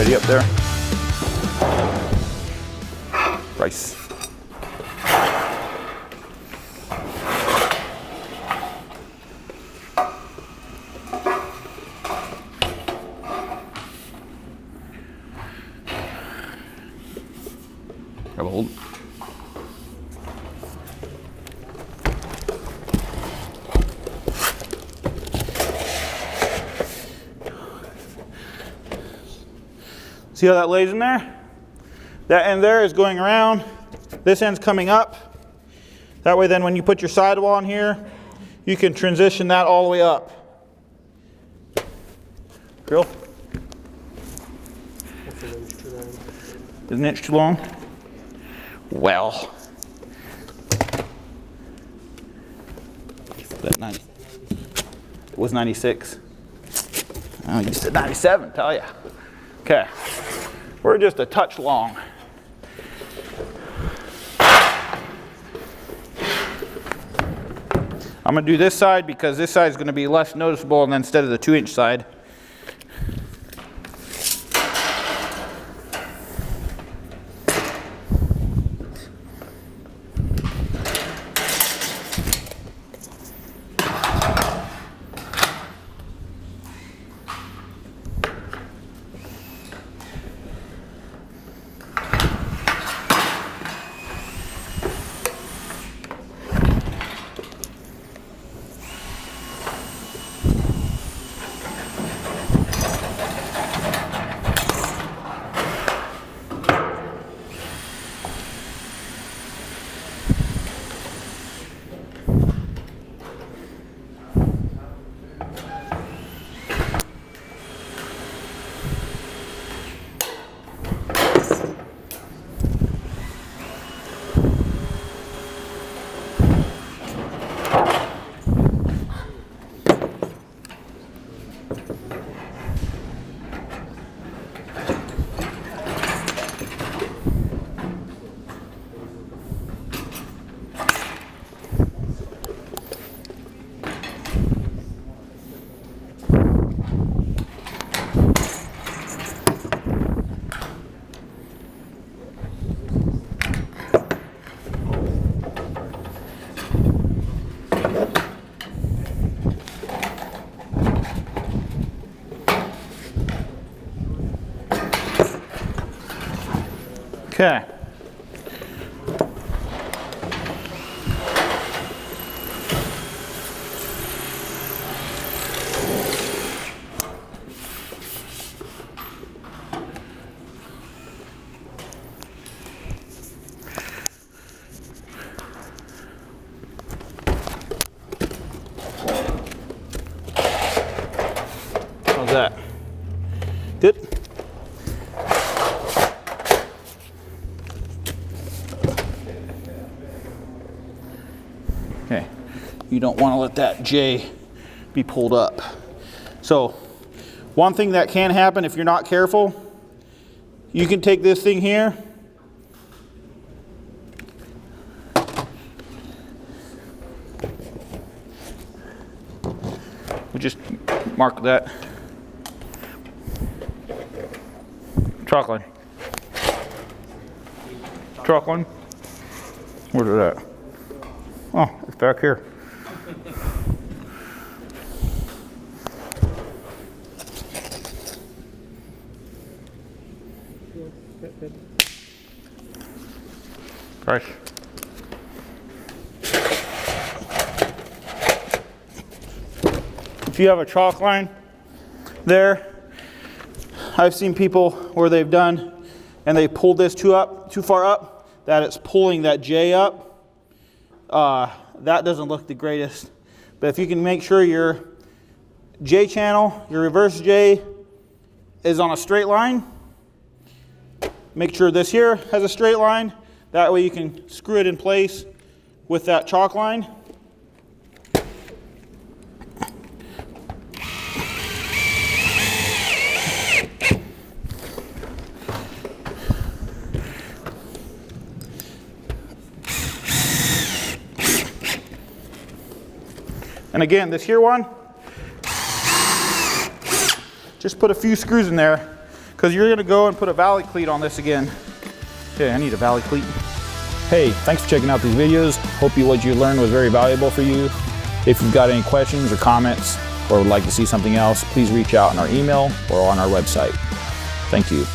Steady up there. Rice. Grab a hold. See how that lays in there? That end there is going around. This end's coming up. That way then when you put your sidewall in here, you can transition that all the way up. Drill. Is an inch too long? Well. That 90. It was 96. Oh, you said 97, tell ya. Okay. We're just a touch long. I'm going to do this side because this side is going to be less noticeable and then instead of the 2-inch side. Okay. How's that? Good? Okay, you don't want to let that J be pulled up. So, one thing that can happen if you're not careful, you can take this thing here, we just mark that chalk line. Chalk line. Where's it at? Oh, it's back here. Right. If you have a chalk line there, I've seen people where they've done and they pulled this too far up, that it's pulling that J up. That doesn't look the greatest. But if you can make sure your J channel, your reverse J, is on a straight line, make sure this here has a straight line. That way you can screw it in place with that chalk line. And again, this here one, just put a few screws in there because you're gonna go and put a valley cleat on this again. Okay, I need a valley cleat. Hey, thanks for checking out these videos. Hope what you learned was very valuable for you. If you've got any questions or comments or would like to see something else, please reach out on our email or on our website. Thank you.